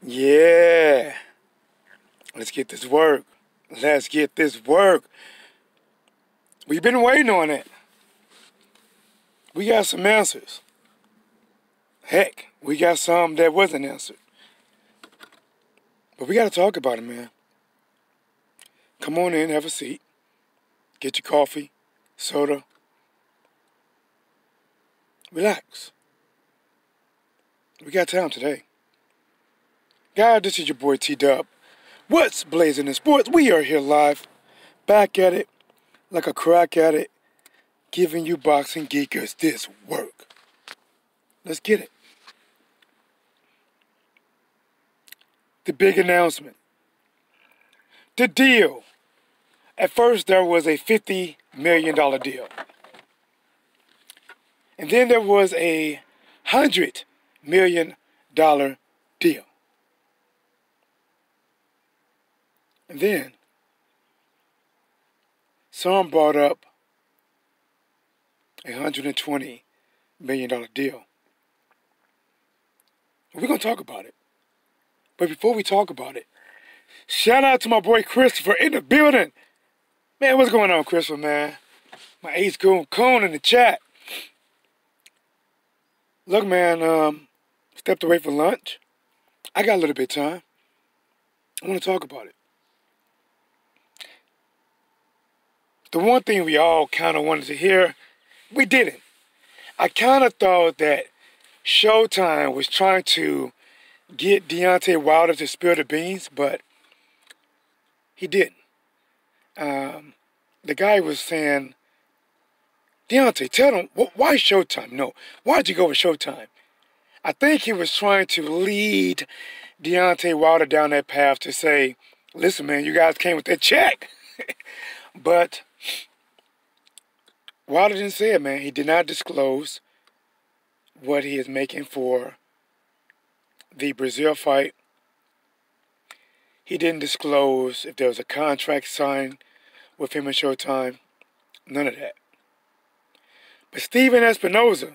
Yeah. Let's get this work. Let's get this work. We've been waiting on it. We got some answers. Heck, we got some that wasn't answered. But we got to talk about it, man. Come on in, have a seat. Get your coffee, soda. Relax. We got time today. Guys, this is your boy T-Dub. What's blazing in sports? We are here live, back at it, like a crack at it, giving you boxing geekers this work. Let's get it. The big announcement. The deal. At first, there was a $50 million deal. And then there was a $100 million deal. And then, some brought up a $120 million deal. We're going to talk about it. But before we talk about it, shout out to my boy Christopher in the building. Man, what's going on, Christopher, man? My ace coon in the chat. Look, man, stepped away for lunch. I got a little bit of time. I want to talk about it. The one thing we all kind of wanted to hear, we didn't. I kind of thought that Showtime was trying to get Deontay Wilder to spill the beans, but he didn't. The guy was saying, Deontay, tell him, why Showtime? No, why'd you go with Showtime? I think he was trying to lead Deontay Wilder down that path to say, listen, man, you guys came with that check. But Wilder didn't say it, man. He did not disclose what he is making for the Breazeale fight. He didn't disclose if there was a contract signed with him and Showtime. None of that. But Steven Espinoza,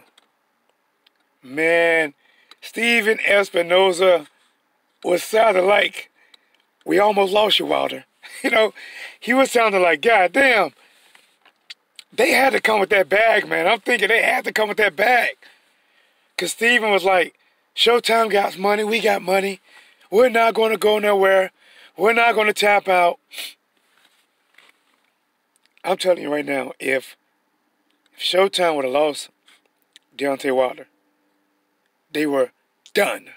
man, Steven Espinoza was sounding like, we almost lost you, Wilder. You know, he was sounding like, God damn, they had to come with that bag, man. I'm thinking they had to come with that bag. Because Steven was like, Showtime got money, we got money. We're not going to go nowhere. We're not going to tap out. I'm telling you right now, if Showtime would have lost Deontay Wilder, they were done.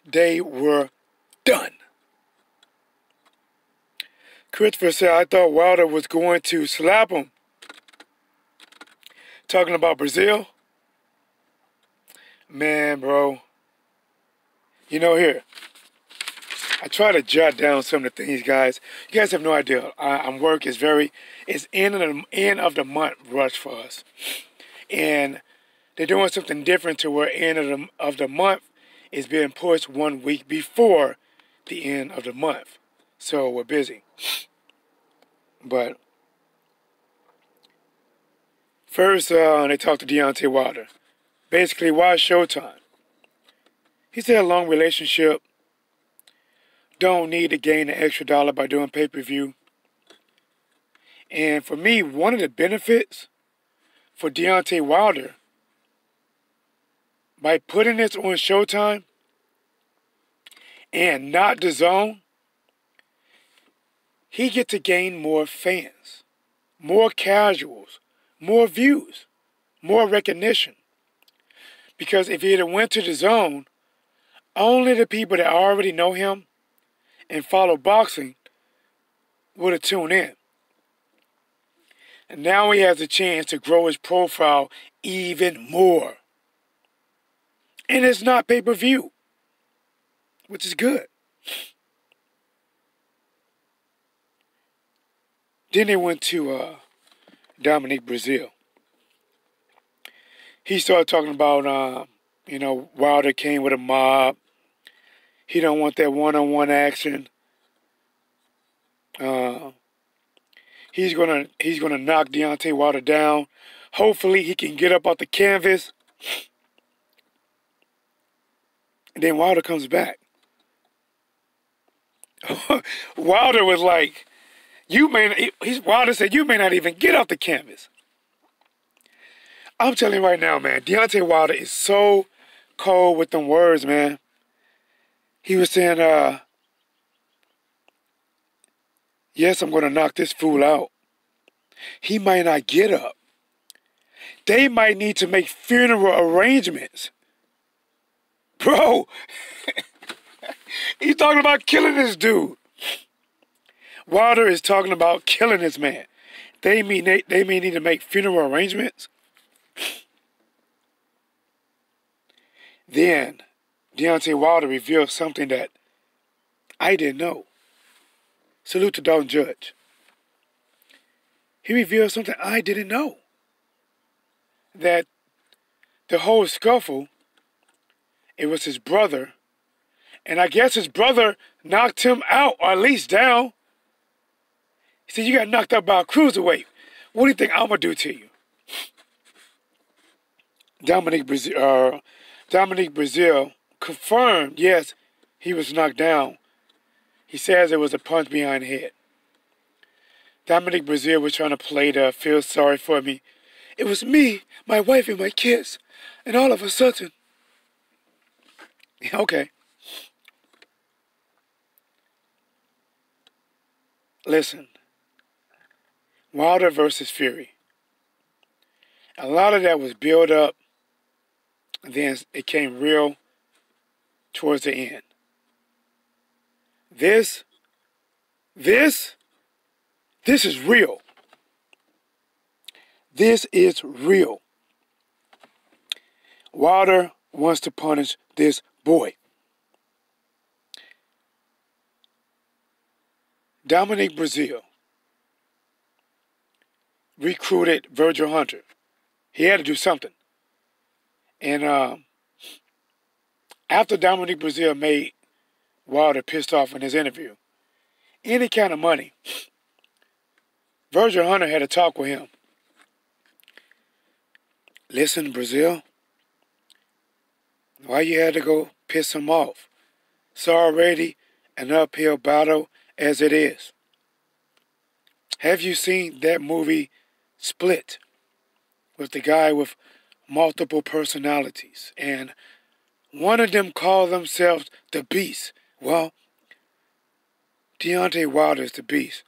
They were done. Christopher said, I thought Wilder was going to slap him. Talking about Breazeale. Man, bro. You know, here, I try to jot down some of the things, guys. You guys have no idea. Work is it's end of the month rush for us. And they're doing something different to where end of the month is being pushed 1 week before the end of the month. So we're busy. But first, they talked to Deontay Wilder. Basically, why Showtime? He said a long relationship. Don't need to gain an extra dollar by doing pay-per-view. And for me, one of the benefits for Deontay Wilder, by putting this on Showtime and not DAZN, he gets to gain more fans, more casuals, more views, more recognition. Because if he had went to DAZN, only the people that already know him and follow boxing would have tuned in. And now he has a chance to grow his profile even more. And it's not pay-per-view, which is good. Then they went to Dominique Breazeale. He started talking about, Wilder came with a mob. He don't want that one-on-one action. He's gonna knock Deontay Wilder down. Hopefully he can get up off the canvas. And then Wilder comes back. Wilder was like, Wilder said, you may not even get off the canvas. I'm telling you right now, man, Deontay Wilder is so cold with them words, man. He was saying, yes, I'm going to knock this fool out. He might not get up. They might need to make funeral arrangements. Bro, he's talking about killing this dude. Wilder is talking about killing this man. They may need to make funeral arrangements. Then Deontay Wilder revealed something that I didn't know. Salute to Dalton Judge. He revealed something I didn't know. That the whole scuffle, it was his brother. And I guess his brother knocked him out, or at least down. He said, you got knocked out by a cruiserweight. What do you think I'm going to do to you? Dominic Breazeale confirmed, yes, he was knocked down. He says it was a punch behind the head. Dominic Breazeale was trying to play the feel sorry for me. It was me, my wife, and my kids. And all of a sudden... Okay. Listen. Wilder versus Fury. A lot of that was built up. And then it came real towards the end. This is real. This is real. Wilder wants to punish this boy. Dominic Breazeale recruited Virgil Hunter. He had to do something. And after Dominic Breazeale made Wilder pissed off in his interview, any kind of money, Virgil Hunter had a talk with him. Listen, Breazeale, why you had to go piss him off? It's already an uphill battle as it is. Have you seen that movie Split with the guy with multiple personalities? And one of them called themselves the Beast. Well, Deontay Wilder is the Beast.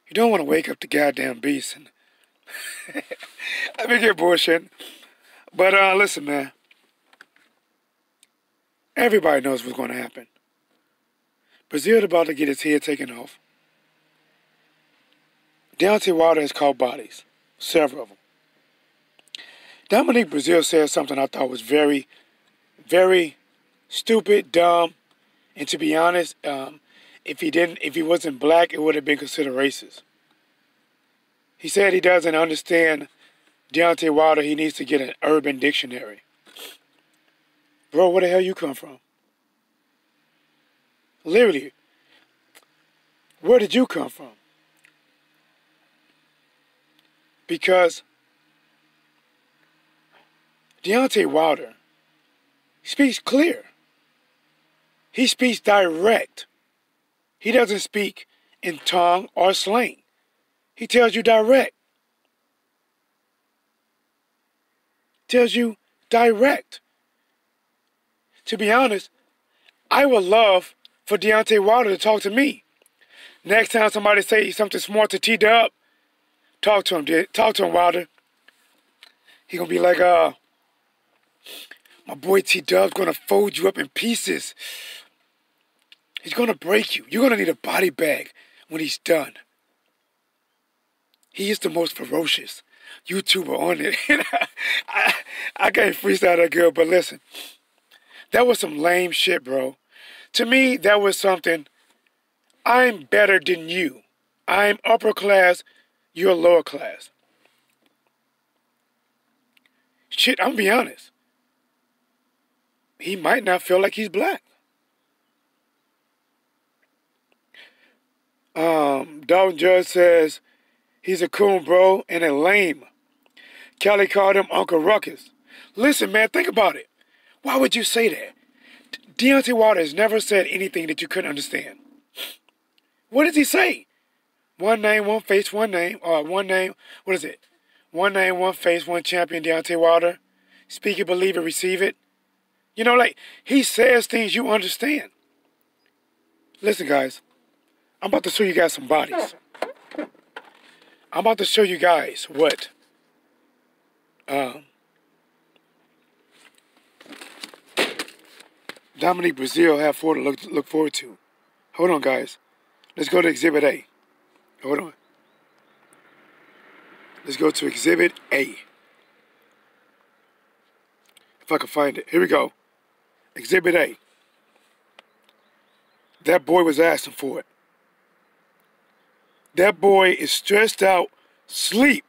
You don't want to wake up the goddamn Beast. And let me get bullshitting. But listen, man. Everybody knows what's going to happen. Breazeale about to get his head taken off. Deontay Wilder has caught bodies. Several of them. Dominic Breazeale said something I thought was very, very stupid, dumb, and to be honest, if he wasn't black, it would have been considered racist. He said he doesn't understand Deontay Wilder. He needs to get an urban dictionary. Bro, where the hell you come from? Literally, where did you come from? Because Deontay Wilder speaks clear. He speaks direct. He doesn't speak in tongue or slang. He tells you direct. Tells you direct. To be honest, I would love for Deontay Wilder to talk to me. Next time somebody say something smart to T-Dub, talk to him, Wilder. He gonna be like, my boy T-Dub's gonna fold you up in pieces. He's gonna break you. You're gonna need a body bag when he's done. He is the most ferocious YouTuber on it. I can't freestyle that good, but listen. That was some lame shit, bro. To me, that was something, I'm better than you. I'm upper class, you're lower class. Shit, I'm gonna be honest. He might not feel like he's black. Dalton Judge says, he's a coon, bro, and a lame. Kelly called him Uncle Ruckus. Listen, man, think about it. Why would you say that? Deontay Wilder has never said anything that you couldn't understand. What does he say? One name, one face, one name. One name, what is it? One name, one face, one champion, Deontay Wilder. Speak it, believe it, receive it. You know, like, he says things you understand. Listen, guys. I'm about to show you guys some bodies. I'm about to show you guys what Dominique Breazeale have to look forward to. Hold on, guys. Let's go to Exhibit A. Hold on. Let's go to Exhibit A. If I can find it. Here we go. Exhibit A. That boy was asking for it. That boy is stressed out, sleep,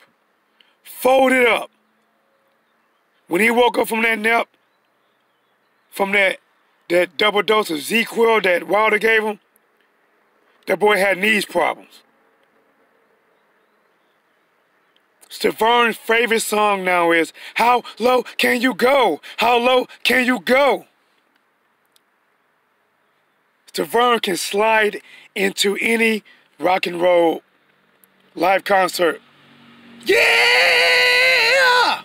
folded up. When he woke up from that nap, from that double dose of Z-Quil that Wilder gave him, that boy had knees problems. Stavern's favorite song now is, "How low can you go? How low can you go?" Stavern can slide into any rock and roll live concert. Yeah!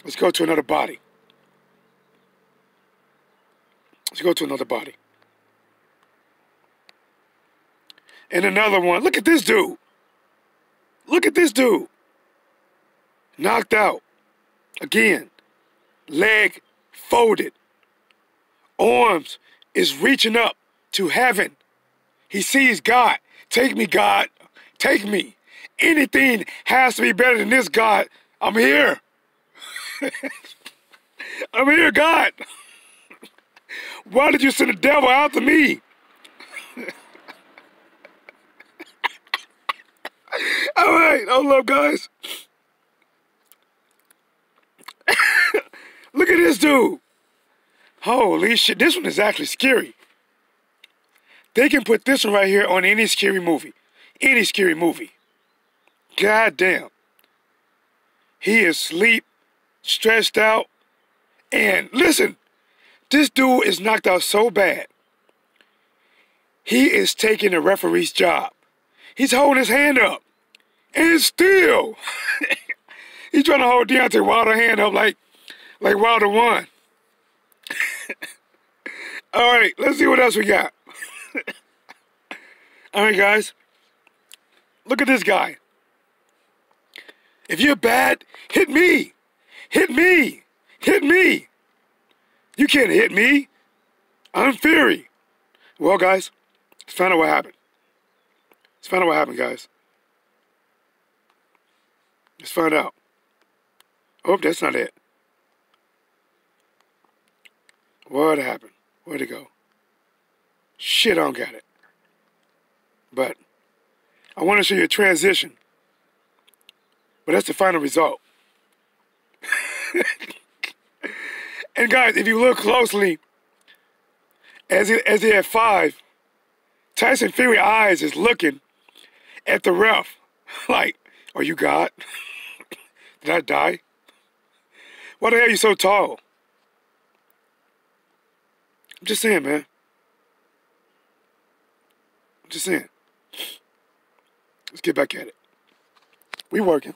Let's go to another body. Let's go to another body. And another one. Look at this dude. Look at this dude. Knocked out. Again. Leg folded. Arms is reaching up to heaven. He sees God. Take me, God. Take me. Anything has to be better than this, God. I'm here. I'm here, God. Why did you send the devil after me? All right, hold up, guys. Look at this dude. Holy shit, this one is actually scary. They can put this one right here on any scary movie. Any scary movie. God damn. He is asleep, stressed out, and listen, this dude is knocked out so bad. He is taking the referee's job. He's holding his hand up. And still, he's trying to hold Deontay Wilder's hand up like Wilder won. All right, let's see what else we got. All right, guys. Look at this guy. If you're bad, hit me. Hit me. Hit me. You can't hit me. I'm Fury. Well, guys, let's find out what happened. Let's find out what happened, guys. Let's find out. Oh, that's not it. What happened? Where'd it go? Shit, I don't got it. But I want to show you a transition. But that's the final result. And guys, if you look closely, as he had 5, Tyson Fury's eyes is looking at the ref like, are you God? Did I die? Why the hell are you so tall? I'm just saying, man. I'm just saying. Let's get back at it. We working.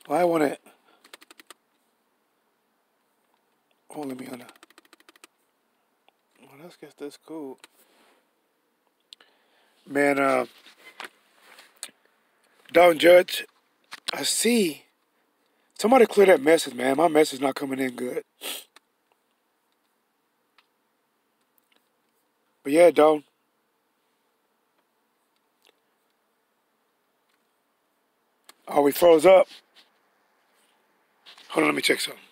Well, I want to... Oh, let me... Well, let's get this cool. Man, Don Judge, I see... Somebody clear that message, man. My message not coming in good. But yeah, Don. Oh, we froze up. Hold on, let me check something.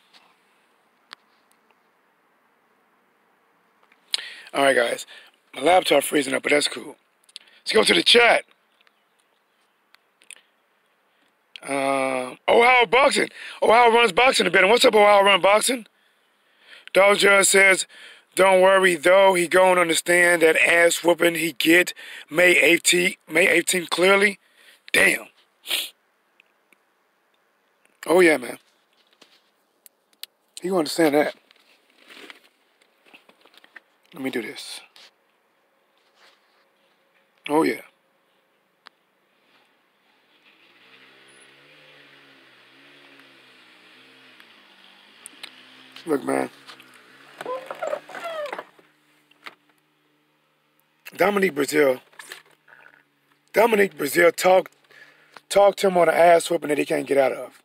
All right, guys. My laptop freezing up, but that's cool. Let's go to the chat. Ohio Boxing. Ohio runs boxing a bit. And what's up, Ohio Run Boxing? Doja says, don't worry, though. He gonna understand that ass whooping he get May 18th clearly. Damn. Oh, yeah, man. You understand that. Let me do this. Oh, yeah. Look, man. Dominique Breazeale talked to him on an ass whooping that he can't get out of.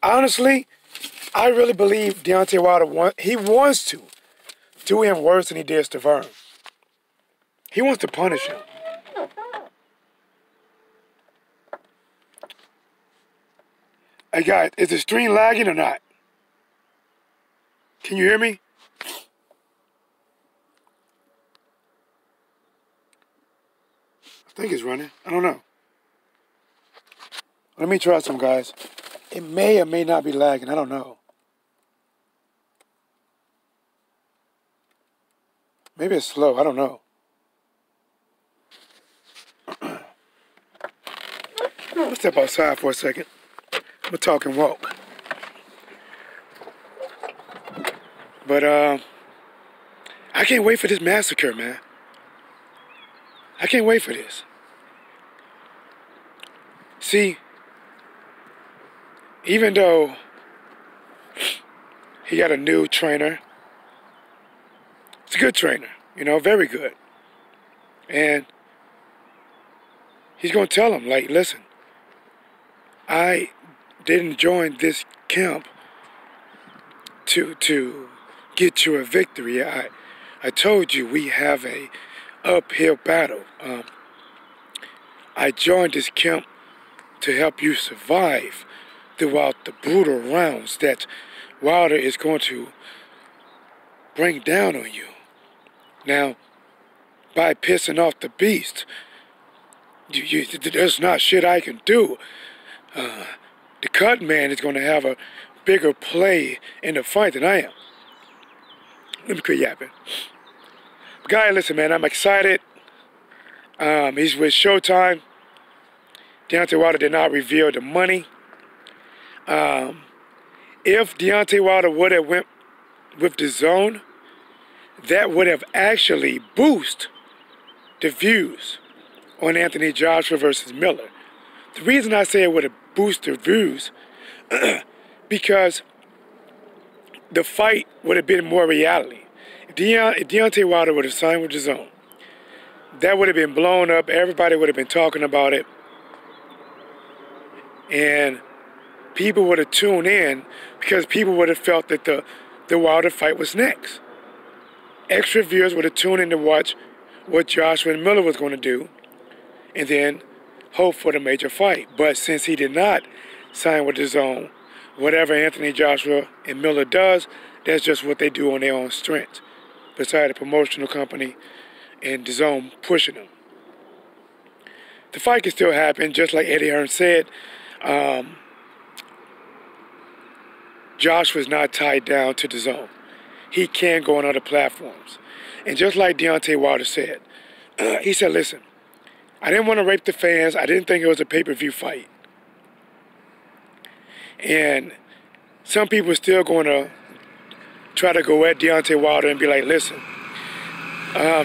Honestly, I really believe Deontay Wilder wants to do him worse than he did Stavern. He wants to punish him. Hey guys, is the stream lagging or not? Can you hear me? I think it's running. I don't know. Let me try some, guys. It may or may not be lagging. I don't know. Maybe it's slow. I don't know. Let's step outside for a second. I'm gonna talk and walk. But I can't wait for this massacre, man. I can't wait for this. See, even though he got a new trainer, it's a good trainer, you know, very good. And he's going to tell him, like, listen, I didn't join this camp to get you a victory. I told you we have a uphill battle. I joined this camp to help you survive throughout the brutal rounds that Wilder is going to bring down on you. Now, by pissing off the beast, there's not shit I can do. The cut man is going to have a bigger play in the fight than I am. Let me quit yapping. Guy, listen, man, I'm excited. He's with Showtime. Deontay Wilder did not reveal the money. If Deontay Wilder would have went with the zone, that would have actually boosted the views on Anthony Joshua versus Miller. The reason I say it would have boosted the views because the fight would have been more reality. If Deontay Wilder would have signed with the zone, that would have been blown up. Everybody would have been talking about it. And people would have tuned in because people would have felt that the Wilder fight was next. Extra viewers would have tuned in to watch what Joshua and Miller was going to do and then hope for the major fight. But since he did not sign with the zone, whatever Anthony Joshua and Miller does, that's just what they do on their own strength. Beside a promotional company and the zone pushing them. The fight can still happen, just like Eddie Hearn said. Joshua's not tied down to the zone. He can go on other platforms. And just like Deontay Wilder said, he said, listen, I didn't want to rape the fans. I didn't think it was a pay-per-view fight. And some people are still going to try to go at Deontay Wilder and be like, listen,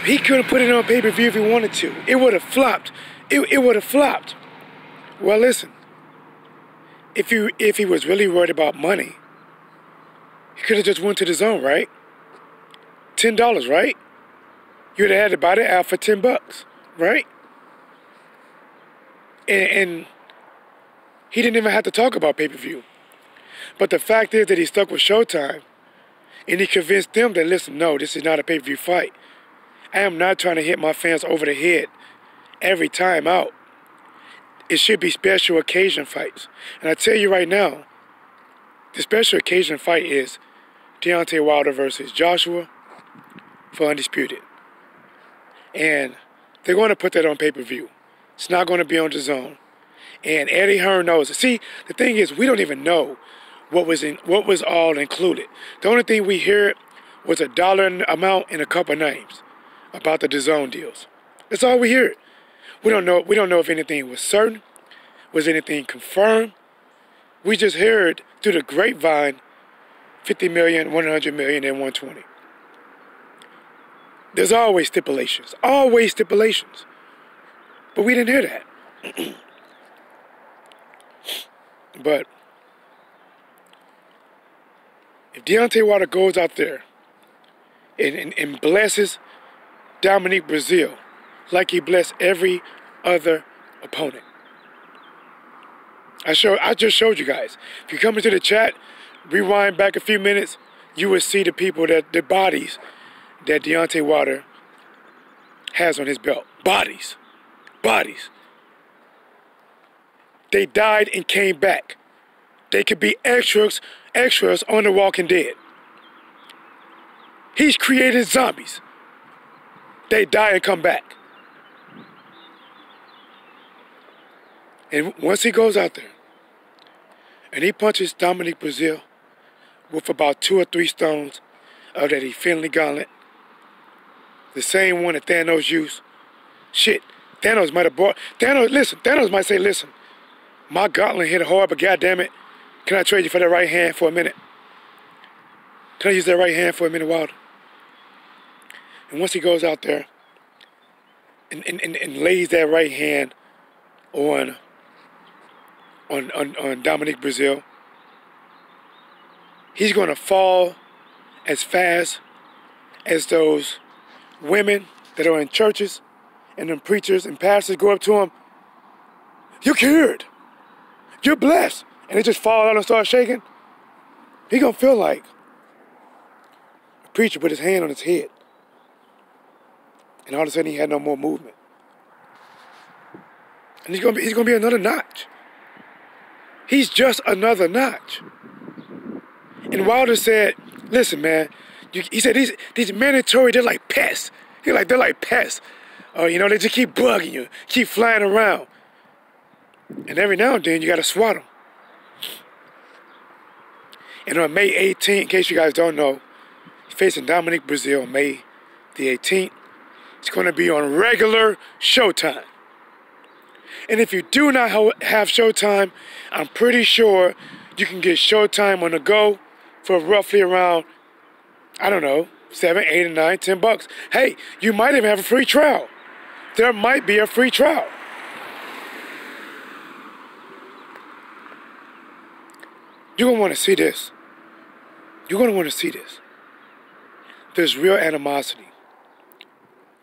he could have put it on pay-per-view if he wanted to. It would have flopped. It would have flopped. Well, listen, if he was really worried about money, he could have just went to the zone, right? $10, right? You would have had to buy the app for $10, right? And he didn't even have to talk about pay-per-view. But the fact is that he stuck with Showtime, and he convinced them that, listen, no, this is not a pay-per-view fight. I am not trying to hit my fans over the head every time out. It should be special occasion fights. And I tell you right now, the special occasion fight is Deontay Wilder versus Joshua for Undisputed. And they're going to put that on pay-per-view. It's not going to be on the zone. And Eddie Hearn knows it. See, the thing is, we don't even know what was all included. The only thing we hear was a dollar amount and a couple names about the DAZN deals. That's all we hear. We don't know if anything was certain. Was anything confirmed? We just heard through the grapevine 50 million, 100 million, and 120. There's always stipulations. Always stipulations. But we didn't hear that. But if Deontay Wilder goes out there and blesses Dominique Breazeale like he blessed every other opponent. I just showed you guys. If you come into the chat, rewind back a few minutes, you will see the people the bodies that Deontay Wilder has on his belt. Bodies. They died and came back. They could be extras on The Walking Dead. He's created zombies. They die and come back. And once he goes out there and he punches Dominique Breazeale with about 2 or 3 stones of that Infinity Gauntlet, the same one that Thanos used. Shit, Thanos might have bought... Thanos might say, listen, my gauntlet hit hard, but goddammit, can I trade you for that right hand for a minute? Can I use that right hand for a minute, Wilder? And once he goes out there and lays that right hand on Dominique Breazeale, he's going to fall as fast as those women that are in churches and them preachers and pastors go up to him. You're cured. You're blessed. And they just fall out and start shaking. He going to feel like a preacher put his hand on his head. And all of a sudden he had no more movement. And he's gonna be another notch. He's just another notch. And Wilder said, listen, man, he said these mandatory, they're like pests. They're like pests. You know, they just keep bugging you, keep flying around. And every now and then you gotta swat them. And on May 18th, in case you guys don't know, he's facing Dominique Breazeale on May the 18th. It's gonna be on regular Showtime. And if you do not have Showtime, I'm pretty sure you can get Showtime on the go for roughly around, I don't know, 7, 8, and 9, $10. Hey, you might even have a free trial. There might be a free trial. You're going to want to see this. You're going to want to see this. There's real animosity.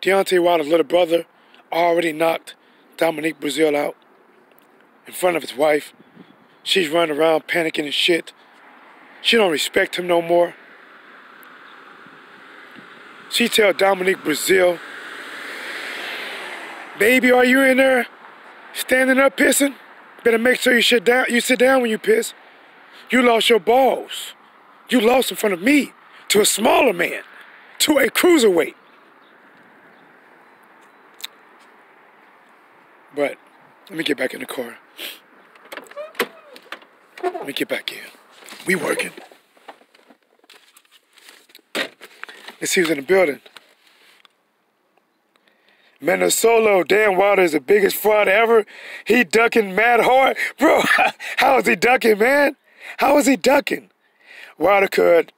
Deontay Wilder's little brother already knocked Dominique Breazeale out in front of his wife. She's running around panicking and shit. She don't respect him no more. She tell Dominique Breazeale, baby, are you in there standing up pissing? Better make sure you sit down when you piss. You lost your balls. You lost in front of me to a smaller man, to a cruiserweight. But let me get back in the car. Let me get back in. We working. Let's see who's in the building. Minnesota, Dan Wilder is the biggest fraud ever. He ducking mad hard. Bro, how is he ducking, man? How is he ducking? Wilder could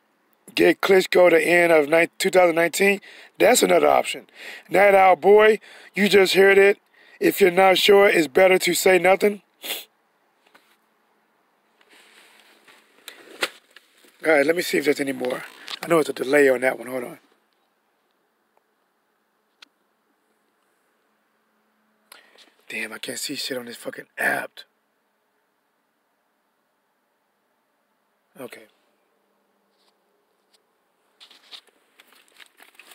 get Klitschko the end of 2019. That's another option. Night Owl boy, you just heard it. If you're not sure, it's better to say nothing. All right, let me see if there's any more. I know it's a delay on that one. Hold on. Damn, I can't see shit on this fucking app. Okay.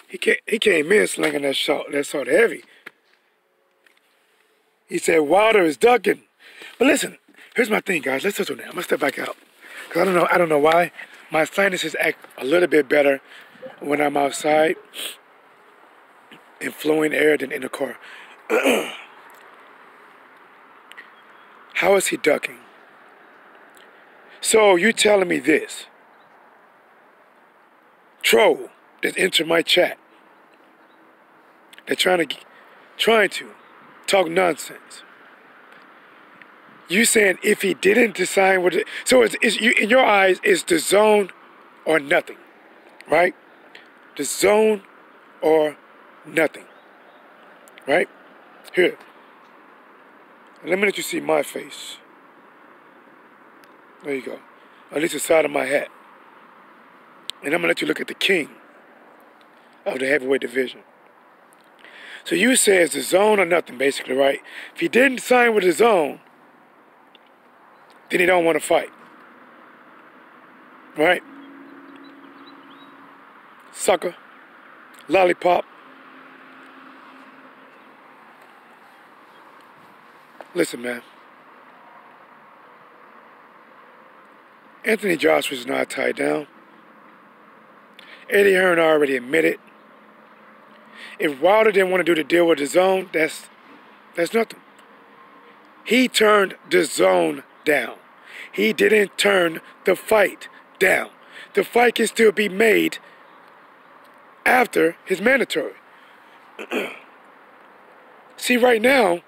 He came in slinging that shot heavy. He said Wilder is ducking. But listen, here's my thing, guys. Let's listen to that. I'm gonna step back out. Cause I don't know why. My sinuses act a little bit better when I'm outside and flowing air than in the car. How is he ducking? So you telling me this? Troll that entered my chat. They're trying to talk nonsense. You saying if he didn't decide what it, so it's you, in your eyes, it's the zone or nothing, right? The zone or nothing, right? Here, let me let you see my face. There you go. At least the side of my hat. And I'm gonna let you look at the king of the heavyweight division. So you say it's the zone or nothing, basically, right? If he didn't sign with the zone, then he don't want to fight. Right? Sucker. Lollipop. Listen, man. Anthony Joshua's not tied down. Eddie Hearn already admitted. If Wilder didn't want to do the deal with the zone, that's nothing. He turned the zone down. He didn't turn the fight down. The fight can still be made after his mandatory. See, right now,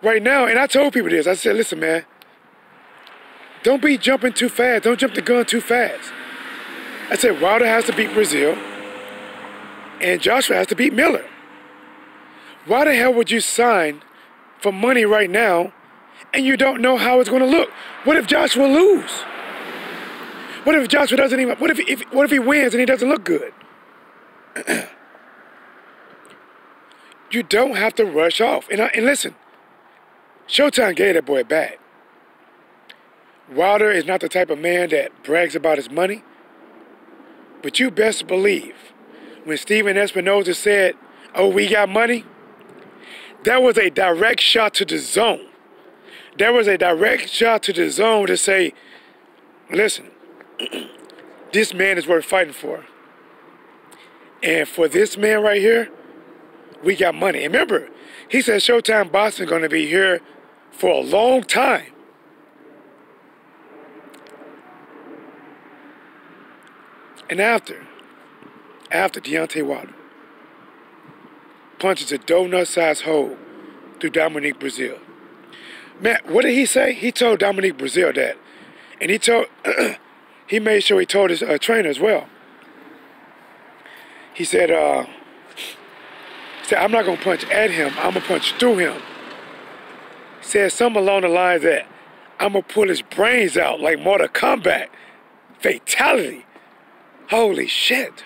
and I told people this, I said, listen, man, don't be jumping too fast. Don't jump the gun too fast. I said, Wilder has to beat Breazeale, and Joshua has to beat Miller. Why the hell would you sign for money right now and you don't know how it's going to look? What if Joshua lose? What if Joshua doesn't even, what if he wins and he doesn't look good? You don't have to rush off. And listen, Showtime gave that boy a bag. Wilder is not the type of man that brags about his money. But you best believe, when Steven Espinoza said, oh, we got money, that was a direct shot to the zone. There was a direct shot to the zone to say, listen, this man is worth fighting for. And for this man right here, we got money. And remember, he said Showtime Boston going to be here for a long time. And after Deontay Wilder punches a donut-sized hole through Dominique Breazeale. Man, what did he say? He told Dominique Breazeale that. And he made sure he told his trainer as well. He said, I'm not going to punch at him. I'm going to punch through him. He said something along the lines that I'm going to pull his brains out like Mortal Kombat. Fatality. Holy shit.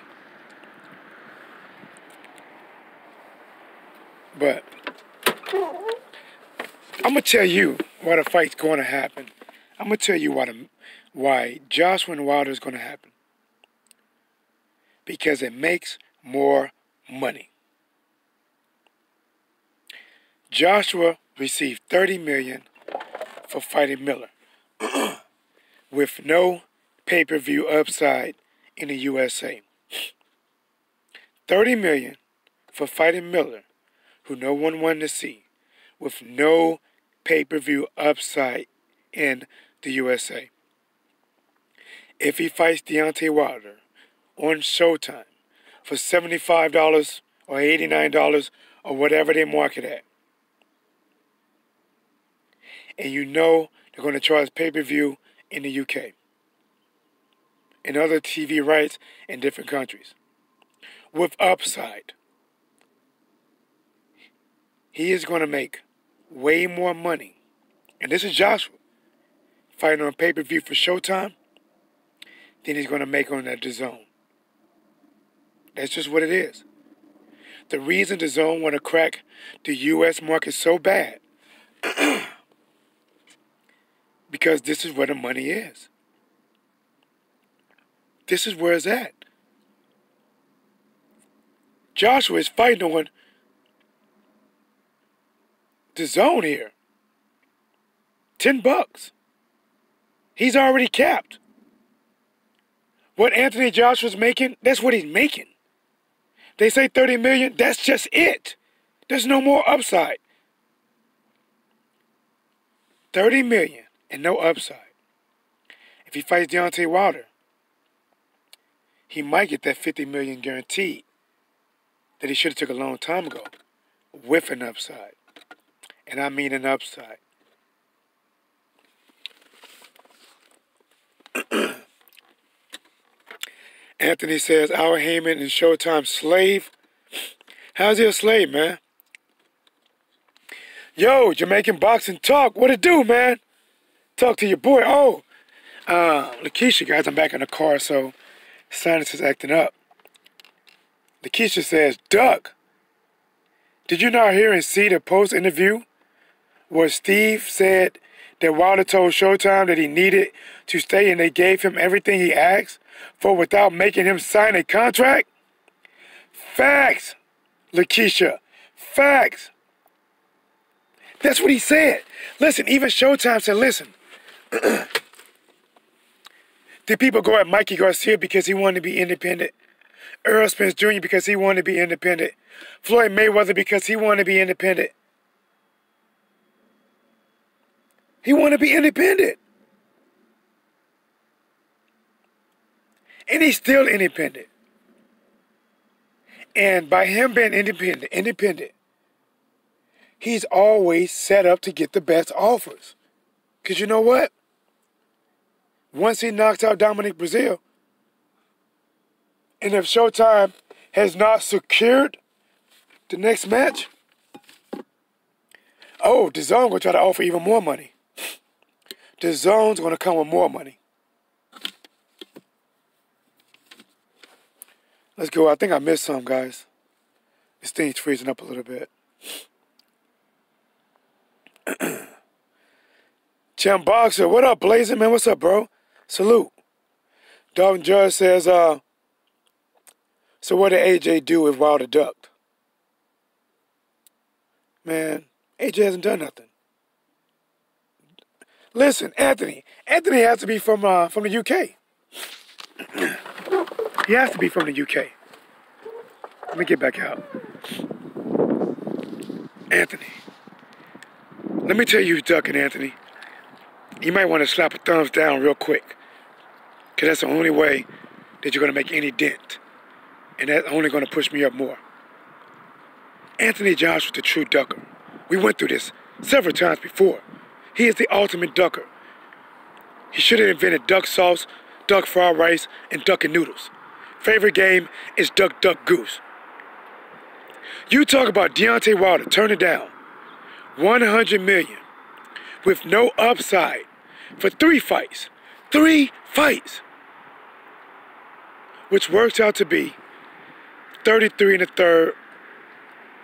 But I'm going to tell you why the fight's going to happen. I'm going to tell you why Joshua and Wilder is going to happen. Because it makes more money. Joshua received $30 million for fighting Miller with no pay-per-view upside in the USA. $30 million for fighting Miller, who no one wanted to see, with no pay-per-view upside in the USA. If he fights Deontay Wilder on Showtime for $75 or $89 or whatever they market at, and you know they're going to charge pay-per-view in the UK and other TV rights in different countries with upside, he is going to make way more money. And this is Joshua fighting on pay-per-view for Showtime than he's going to make on that DAZN. That's just what it is. The reason DAZN want to crack the U.S. market so bad because this is where the money is. This is where it's at. Joshua is fighting on DAZN here. $10. He's already capped. What Anthony Joshua's making, that's what he's making. They say $30 million, that's just it. There's no more upside. $30 million and no upside. If he fights Deontay Wilder, he might get that $50 million guaranteed that he should have took a long time ago with an upside. And I mean an upside. Anthony says, Al Heyman and Showtime slave. How's he a slave, man? Yo, Jamaican Boxing Talk. What it do, man? Talk to your boy. Oh, Lakeisha, guys, I'm back in the car, so sinus is acting up. Lakeisha says, Doug, did you not hear and see the post-interview where Steve said that Wilder told Showtime that he needed to stay and they gave him everything he asked for without making him sign a contract? Facts, Lakeisha. Facts. That's what he said. Listen, even Showtime said, listen, did people go at Mikey Garcia because he wanted to be independent? Errol Spence Jr. because he wanted to be independent? Floyd Mayweather because he wanted to be independent? He wanted to be independent. And he's still independent. And by him being independent, he's always set up to get the best offers. Because you know what? Once he knocks out Dominic Breazeale, and if Showtime has not secured the next match, oh, the Zone going to try to offer even more money. The Zone's going to come with more money. Let's go. I think I missed some, guys. This thing's freezing up a little bit. Champ Boxer, what up, Blazing, man? What's up, bro? Salute. Dalton Judge says, so what did AJ do if Wilder ducked? Man, AJ hasn't done nothing. Listen, Anthony has to be from the UK. He has to be from the UK. Let me get back out. Anthony. Let me tell you who's ducking, Anthony. You might want to slap a thumbs down real quick. Because that's the only way that you're going to make any dent. And that's only going to push me up more. Anthony Josh was the true ducker. We went through this several times before. He is the ultimate ducker. He should have invented duck sauce, duck fried rice, and duck and noodles. Favorite game is Duck, Duck, Goose. You talk about Deontay Wilder, turn it down. $100 million with no upside for 3 fights. 3 fights. Which works out to be 33 1/3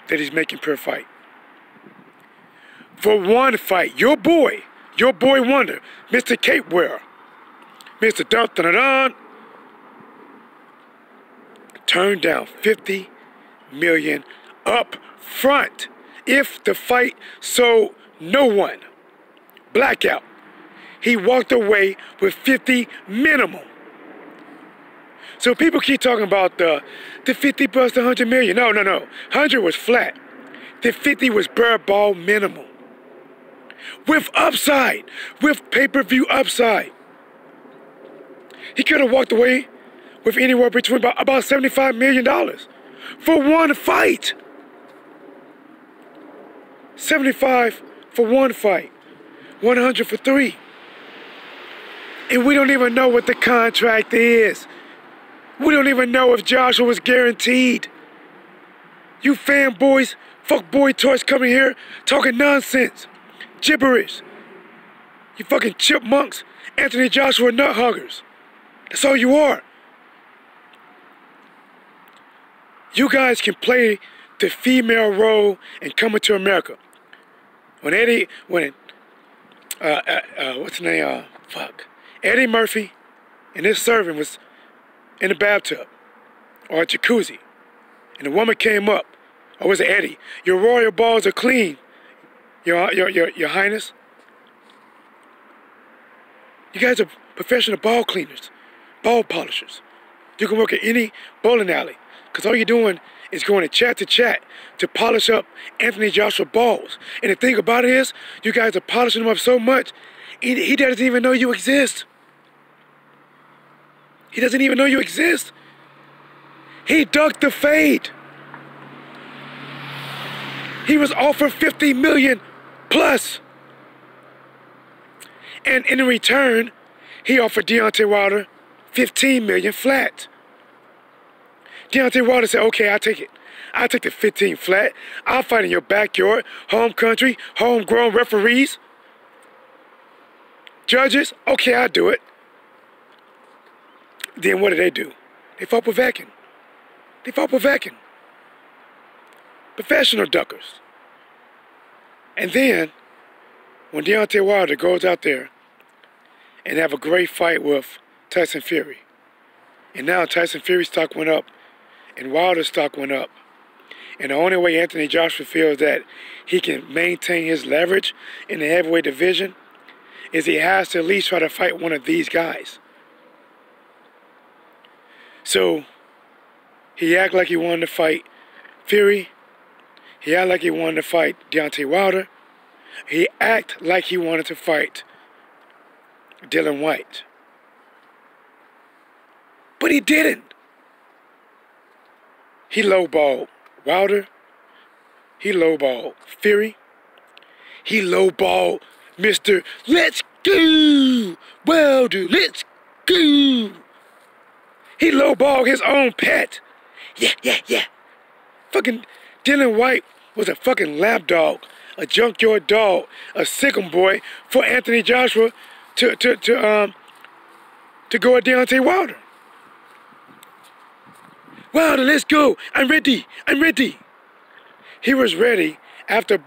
that he's making per fight. For 1 fight, your boy Wonder, Mr. Cape Wearer, Mr. Dun Dun Dun Dun, turned down $50 million up front. If the fight sold no one, blackout, he walked away with 50 minimum. So people keep talking about the 50 plus the 100 million. No. 100 was flat. The 50 was bare ball minimum. With upside, with pay-per-view upside. He could have walked away with anywhere between about $75 million for 1 fight. 75 for 1 fight. 100 for 3. And we don't even know what the contract is. We don't even know if Joshua was guaranteed. You fanboys, fuckboy toys coming here talking nonsense. Gibberish. You fucking chipmunks, Anthony Joshua nut huggers. That's all you are. You guys can play the female role in Coming to America. When Eddie Murphy and his servant was in the bathtub or a jacuzzi, and the woman came up, or was it Eddie? Your royal balls are clean, your highness. You guys are professional ball cleaners, ball polishers. You can work at any bowling alley, because all you're doing is going to chat to polish up Anthony Joshua balls. And the thing about it is, you guys are polishing them up so much, he doesn't even know you exist. He doesn't even know you exist. He ducked the fade. He was offered $50 million plus. And in return, he offered Deontay Wilder $15 million flat. Deontay Wilder said, okay, I'll take it. I'll take the 15 flat. I'll fight in your backyard, home country, homegrown referees, judges. Okay, I'll do it. Then what did they do? They fought Povetkin. They fought Povetkin. Professional duckers. And then, when Deontay Wilder goes out there and have a great fight with Tyson Fury, and now Tyson Fury's stock went up, and Wilder's stock went up, and the only way Anthony Joshua feels that he can maintain his leverage in the heavyweight division is he has to at least try to fight one of these guys. So, he acted like he wanted to fight Fury. He acted like he wanted to fight Deontay Wilder. He acted like he wanted to fight Dillian Whyte. But he didn't. He lowballed Wilder. He lowballed Fury. He lowballed Mr. Let's go! Wilder, let's go! He lowballed his own pet. Yeah. Fucking Dillian Whyte was a fucking lapdog, a junkyard dog, a sick'em boy for Anthony Joshua to go at Deontay Wilder. Wilder, let's go. I'm ready. He was ready after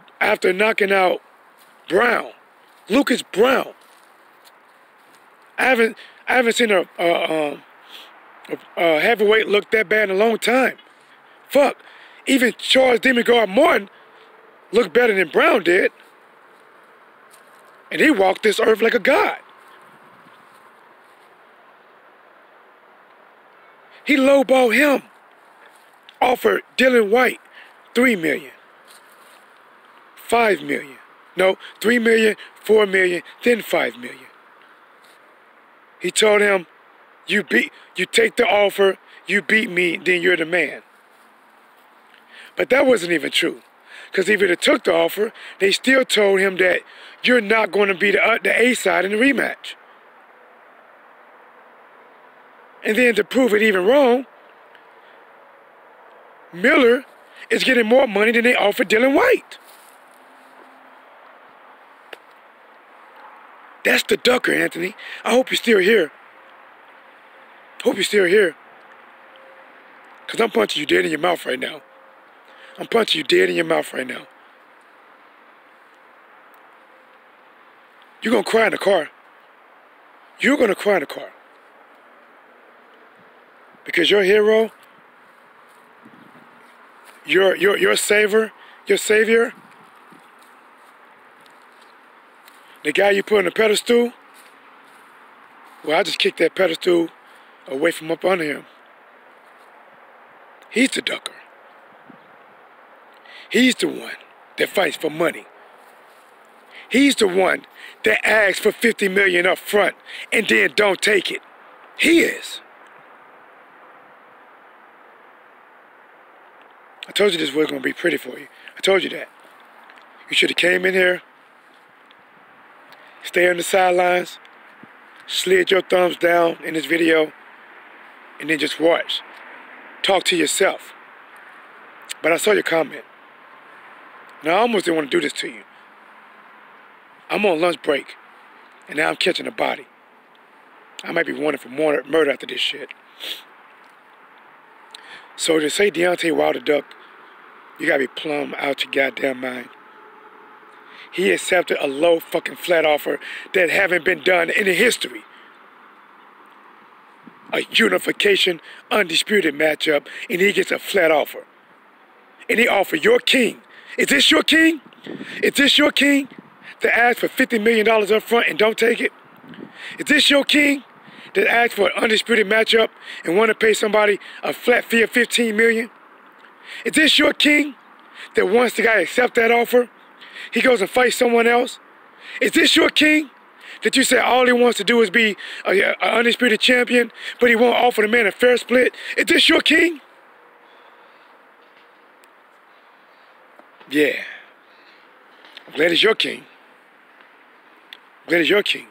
knocking out Brown, Lucas Brown. I haven't seen a heavyweight look that bad in a long time. Fuck, even Charles Demigod Martin looked better than Brown did, and he walked this earth like a god. He lowballed him. Offered Dillian Whyte $3 million, $5 million. No, $3 million, $4 million, then $5 million. He told him, you take the offer, you beat me, then you're the man. But that wasn't even true. Because if he took the offer, they still told him that you're not going to be the A side in the rematch. And then to prove it even wrong, Miller is getting more money than they offered Dillian Whyte. That's the ducker, Anthony. I hope you're still here. Hope you're still here. Because I'm punching you dead in your mouth right now. I'm punching you dead in your mouth right now. You're going to cry in the car. You're going to cry in the car. Because your hero, your savior, the guy you put on the pedestal, well, I just kicked that pedestal away from up under him. He's the ducker. He's the one that fights for money. He's the one that asks for $50 million up front and then don't take it. He is. I told you this was going to be pretty for you. I told you that. You should have came in here, stay on the sidelines, slid your thumbs down in this video, and then just watch. Talk to yourself. But I saw your comment. Now, I almost didn't want to do this to you. I'm on lunch break, and now I'm catching a body. I might be wanted for murder after this shit. So to say Deontay Wilder duck, you gotta be plumb out your goddamn mind. He accepted a low fucking flat offer that haven't been done in the history. A unification, undisputed matchup, and he gets a flat offer. And he offered your king. Is this your king? Is this your king that asked for $50 million up front and don't take it? Is this your king that asked for an undisputed matchup and want to pay somebody a flat fee of $15 million? Is this your king that once the guy accept that offer, he goes and fights someone else? Is this your king that you say all he wants to do is be an undisputed champion, but he won't offer the man a fair split? Is this your king? Yeah. I'm glad it's your king. I'm glad it's your king.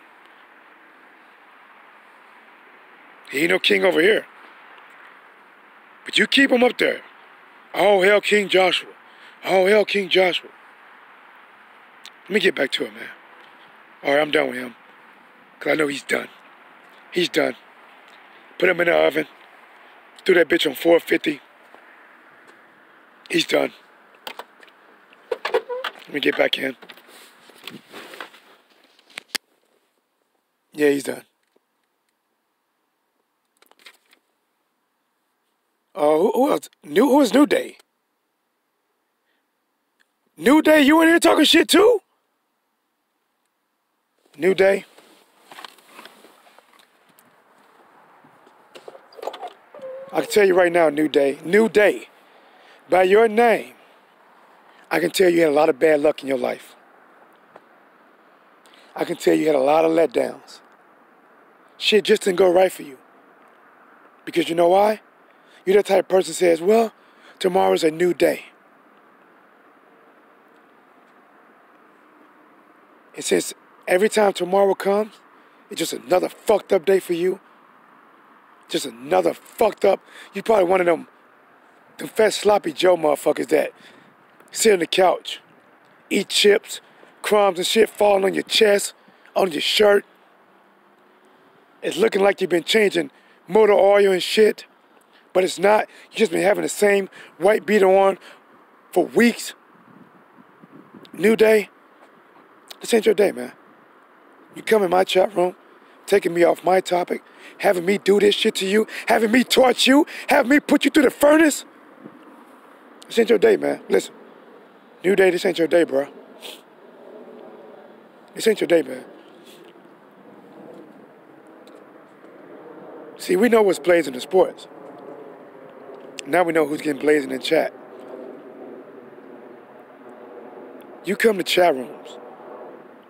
He ain't no king over here. But you keep him up there. Oh, hell, King Joshua. Oh, hell, King Joshua. Let me get back to it, man. All right, I'm done with him. Because I know he's done. He's done. Put him in the oven. Threw that bitch on 450. He's done. Let me get back in. Yeah, he's done. Who else? Who is New Day? New Day, you in here talking shit too? New Day? I can tell you right now, New Day. New Day. By your name, I can tell you had a lot of bad luck in your life. I can tell you had a lot of letdowns. Shit just didn't go right for you. Because you know why? You're the type of person that says, well, tomorrow's a new day. And since every time tomorrow comes, it's just another fucked up day for you. Just another fucked up. You're probably one of them fat sloppy Joe motherfuckers that sit on the couch, eat chips, crumbs and shit falling on your chest, on your shirt. It's looking like you've been changing motor oil and shit, but it's not. You just been having the same white beater on for weeks. New Day, this ain't your day, man. You come in my chat room, taking me off my topic, having me do this shit to you, having me torch you, having me put you through the furnace. This ain't your day, man. Listen, New Day, this ain't your day, bro. This ain't your day, man. See, we know what's blazing in sports. Now we know who's getting blazing in chat. You come to chat rooms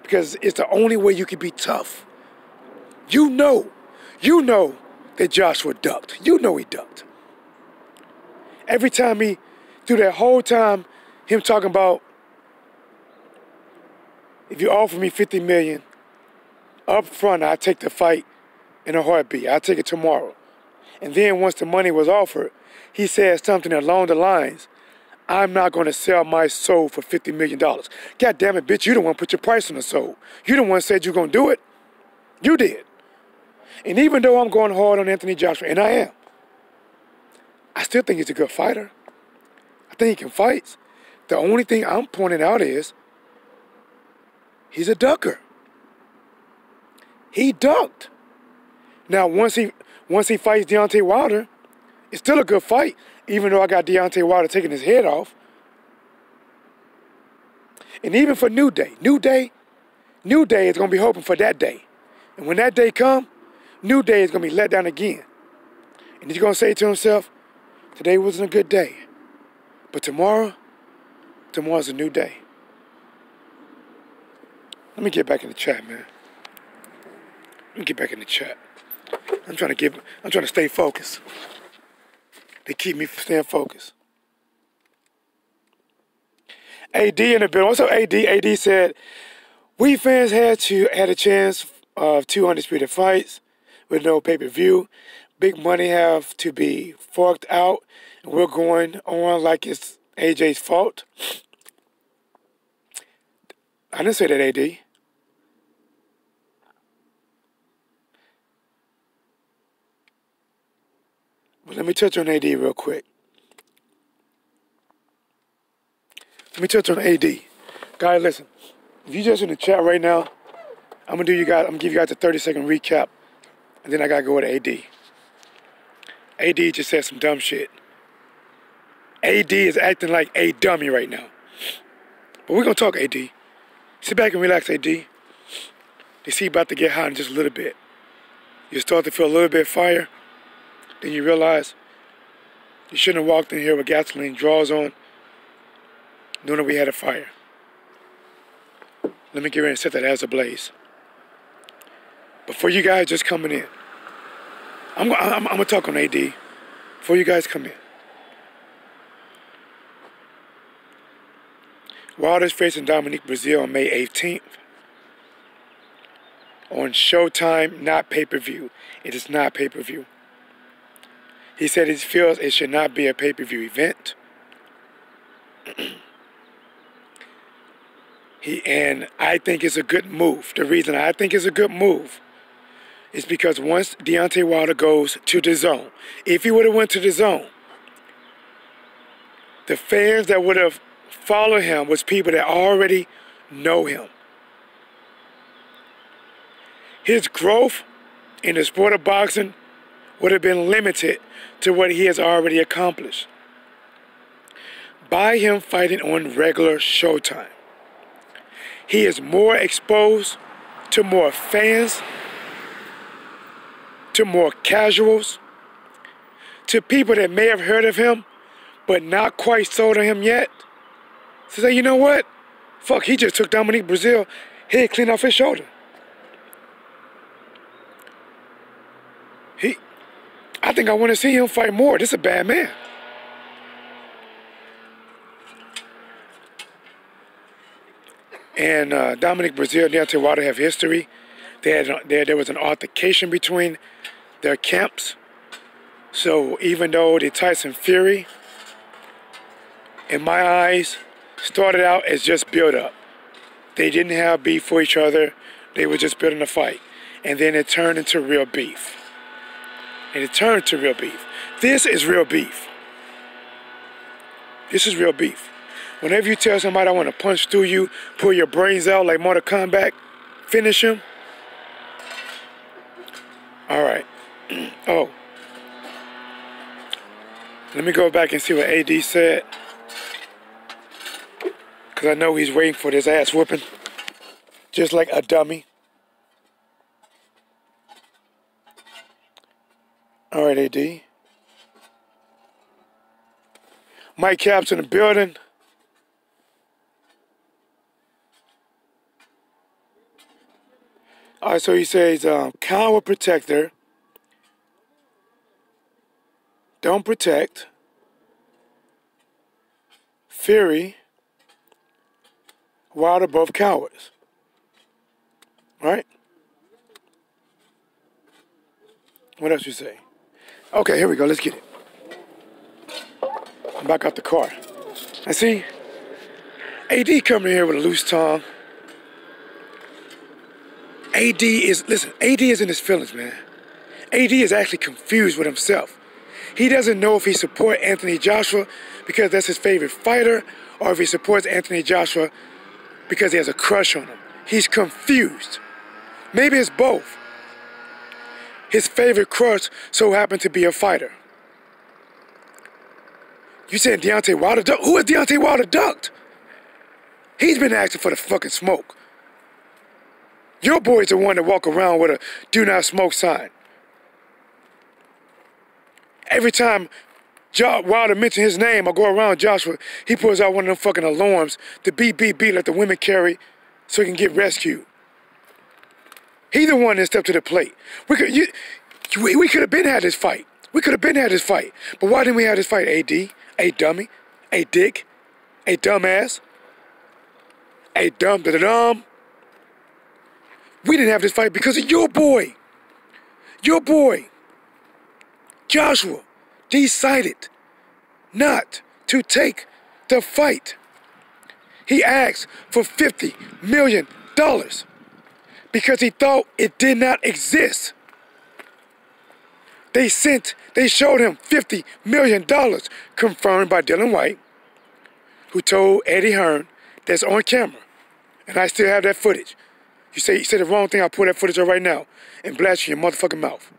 because it's the only way you can be tough. You know that Joshua ducked. You know he ducked. Every time through that whole time, him talking about, if you offer me $50 million up front, I'll take the fight in a heartbeat. I'll take it tomorrow. And then once the money was offered, he said something along the lines, I'm not going to sell my soul for $50 million. God damn it, bitch, you the one put your price on the soul. You the one said you're going to do it. You did. And even though I'm going hard on Anthony Joshua, and I am, I still think he's a good fighter. I think he can fight. The only thing I'm pointing out is he's a ducker. He ducked. Now, once he fights Deontay Wilder, it's still a good fight, even though I got Deontay Wilder taking his head off. And even for New Day is going to be hoping for that day. And when that day comes, New Day is going to be let down again. And he's going to say to himself, today wasn't a good day. But tomorrow's a new day. Let me get back in the chat, man. Let me get back in the chat. I'm trying to stay focused. They keep me from staying focused. AD in the building. What's up, AD? AD said, we fans had a chance of 2 undisputed fights with no pay-per-view. Big money have to be forked out, and we're going on like it's AJ's fault. I didn't say that, AD. But let me touch on AD real quick. Let me touch on AD. Guys, listen. If you just in the chat right now, I'm gonna give you guys a 30-second recap, and then I gotta go with AD. AD just said some dumb shit. AD is acting like a dummy right now. But we're gonna talk AD. Sit back and relax, AD. They see you about to get hot in just a little bit. You start to feel a little bit of fire. Then you realize you shouldn't have walked in here with gasoline drawers on, knowing that we had a fire. Let me get ready and set that as ablaze. But for you guys just coming in, I'm going to talk on AD before you guys come in. Wilder's facing Dominique Breazeale on May 18th. On Showtime, not pay-per-view. It is not pay-per-view. He said he feels it should not be a pay-per-view event. And I think it's a good move. The reason I think it's a good move is because once Deontay Wilder goes to the zone, if he would have went to the zone, the fans that would have followed him was people that already know him. His growth in the sport of boxing would have been limited to what he has already accomplished. By him fighting on regular Showtime, he is more exposed to more fans, to more casuals, to people that may have heard of him but not quite sold on him yet. So say, you know what? Fuck, he just took Dominique Breazeale head clean off his shoulder. I think I want to see him fight more. This is a bad man. And Dominique Breazeale and Deontay Wilder have history. There was an altercation between their camps. So even though the Tyson Fury, in my eyes, started out as just build-up. They didn't have beef for each other. They were just building a fight. And then it turned into real beef. This is real beef. This is real beef. Whenever you tell somebody I want to punch through you, pull your brains out like Mortal Kombat, finish him. All right. Oh. Let me go back and see what AD said. Because I know he's waiting for this ass whooping. Just like a dummy. All right, AD. Mike Cap's in the building. All right, so he says, coward protector. Don't protect. Fury. Wilder, both cowards. Right? What else you say? Okay, here we go. Let's get it. I'm back out the car. I see AD coming here with a loose tongue. AD is in his feelings, man. AD is actually confused with himself. He doesn't know if he supports Anthony Joshua because that's his favorite fighter, or if he supports Anthony Joshua because he has a crush on him. He's confused. Maybe it's both. His favorite crush so happened to be a fighter. You saying Deontay Wilder ducked? Who has Deontay Wilder ducked? He's been asking for the fucking smoke. Your boy's the one that walk around with a do not smoke sign. Every time Wilder mentions his name or go around Joshua, he pulls out one of them fucking alarms to beep, beep, beep, let the women carry so he can get rescued. He the one that stepped to the plate. We could have been had this fight. But why didn't we have this fight, AD? A dummy? A dick? A dumbass? A dumb-da-da-dum? We didn't have this fight because of your boy. Your boy, Joshua, decided not to take the fight. He asked for $50 million because he thought it did not exist. They showed him $50 million, confirmed by Dylan White, who told Eddie Hearn that's on camera. And I still have that footage. You said the wrong thing, I'll pull that footage up right now and blast you in your motherfucking mouth.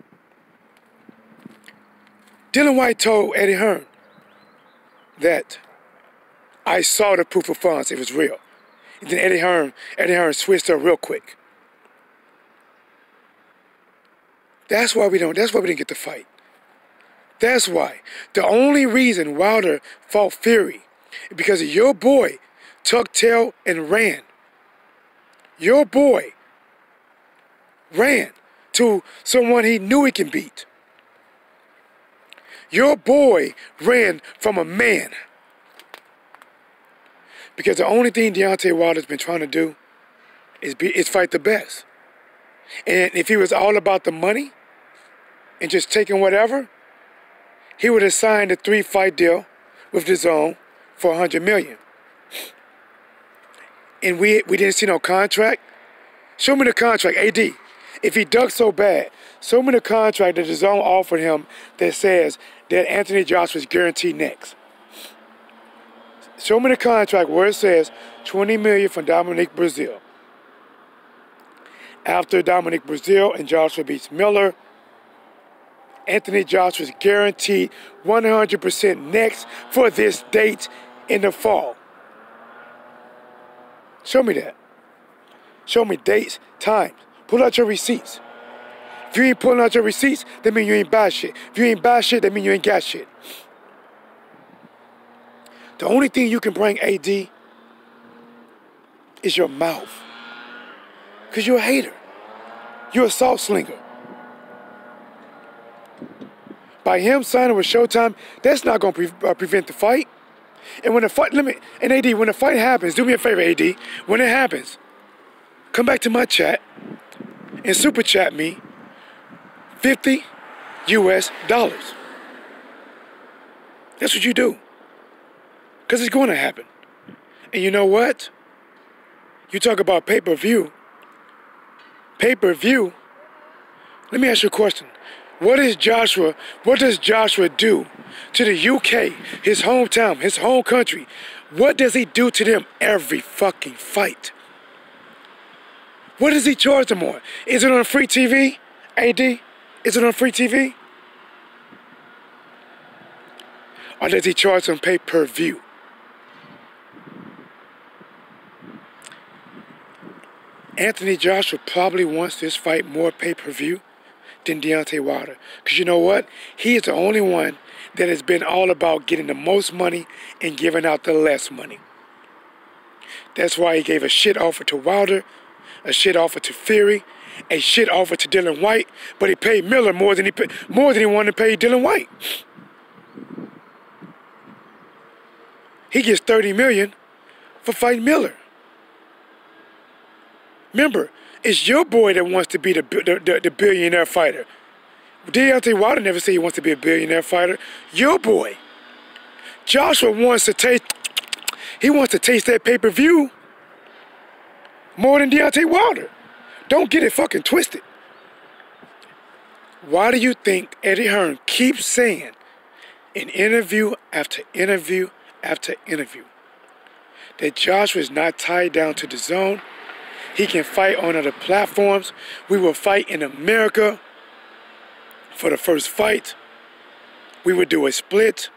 Dylan White told Eddie Hearn that I saw the proof of funds, it was real. And then Eddie Hearn switched up real quick. That's why we didn't get the fight. That's why. The only reason Wilder fought Fury is because of your boy tucked tail and ran. Your boy ran to someone he knew he can beat. Your boy ran from a man. Because the only thing Deontay Wilder's been trying to do is fight the best. And if he was all about the money and just taking whatever, he would have signed a 3-fight deal with DAZN for $100 million. And we didn't see no contract. Show me the contract, AD. If he ducked so bad, show me the contract that DAZN offered him that says that Anthony Joshua is guaranteed next. Show me the contract where it says $20 million from Dominic Breazeale. After Dominic Breazeale and Joshua beats Miller, Anthony Joshua is guaranteed 100% next for this date in the fall. Show me that. Show me dates, times. Pull out your receipts. If you ain't pulling out your receipts, that means you ain't buy shit. If you ain't buy shit, that means you ain't got shit. The only thing you can bring AD is your mouth. Because you're a hater. You're a salt slinger. By him signing with Showtime, that's not going to prevent the fight. And when the fight, and AD, when the fight happens, do me a favor, AD. When it happens, come back to my chat and super chat me $50 US. That's what you do. Because it's going to happen. And you know what? You talk about pay-per-view. Pay-per-view. Let me ask you a question. What does Joshua do to the UK, his hometown, his home country? What does he do to them every fucking fight? What does he charge them on? Is it on free TV, AD? Is it on free TV? Or does he charge them pay-per-view? Anthony Joshua probably wants this fight more pay-per-view than Deontay Wilder. Because you know what? He is the only one that has been all about getting the most money and giving out the less money. That's why he gave a shit offer to Wilder, a shit offer to Fury, a shit offer to Dylan White, but he paid Miller more than he wanted to pay Dylan White. He gets $30 million for fighting Miller. Remember, it's your boy that wants to be the billionaire fighter. Deontay Wilder never said he wants to be a billionaire fighter. Your boy. Joshua wants to taste that pay-per-view more than Deontay Wilder. Don't get it fucking twisted. Why do you think Eddie Hearn keeps saying in interview after interview after interview that Joshua is not tied down to DAZN? He can fight on other platforms. We will fight in America for the first fight. We would do a split.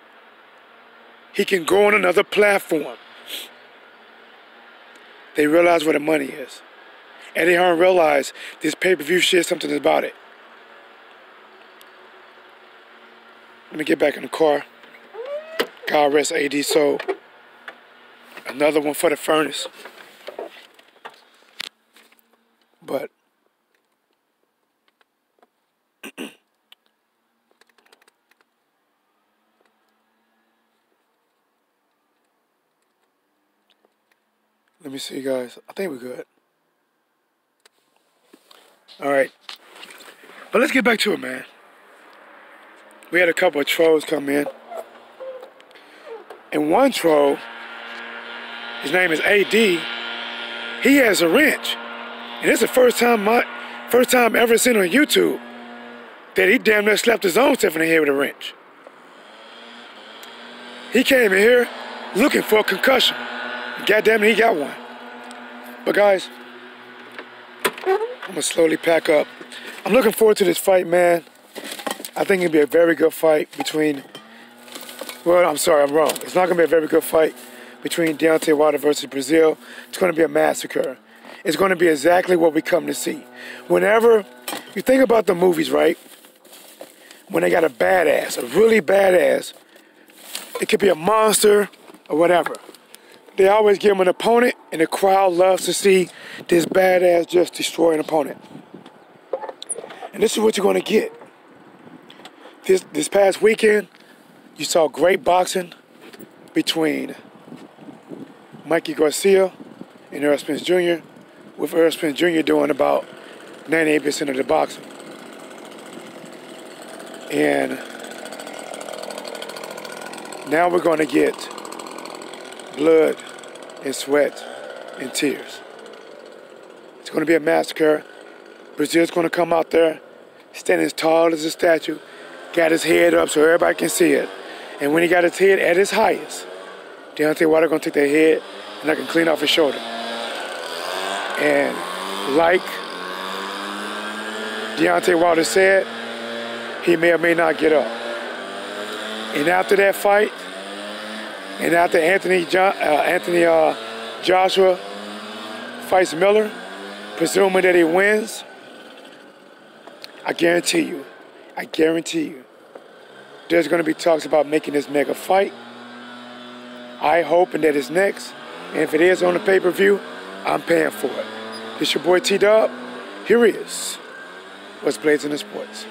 He can go on another platform. They realize where the money is. Eddie Hearn realized this pay-per-view shit, something about it. Let me get back in the car. God rest AD soul. Another one for the furnace. But let me see, guys. I think we're good. All right. But let's get back to it, man. We had a couple of trolls come in. And one troll, his name is AD, he has a wrench. And it's the first time ever seen on YouTube that he damn near slapped his own self in the head with a wrench. He came in here looking for a concussion. God damn it, he got one. But guys, I'm gonna slowly pack up. I'm looking forward to this fight, man. I think it'll be a very good fight between, well, I'm sorry, I'm wrong. It's not gonna be a very good fight between Deontay Wilder versus Breazeale. It's gonna be a massacre. It's going to be exactly what we come to see. Whenever you think about the movies, right? When they got a badass, a really badass, it could be a monster or whatever. They always give them an opponent, and the crowd loves to see this badass just destroy an opponent. And this is what you're going to get. This past weekend, you saw great boxing between Mikey Garcia and Errol Spence Jr., with Errol Spence Jr. doing about 98% of the boxing. And Now we're going to get blood and sweat and tears. It's going to be a massacre. Breazeale's going to come out there, standing as tall as a statue, got his head up so everybody can see it. And when he got his head at his highest, Deontay Wilder going to take their head and I can clean off his shoulder. And like Deontay Wilder said, he may or may not get up. And after that fight, and after Anthony Joshua fights Miller, presuming that he wins, I guarantee you, there's going to be talks about making this mega fight. I hoping that it's next. And if it is on the pay-per-view, I'm paying for it. This your boy T-Dub. Here he is. What's Blazing the Sports.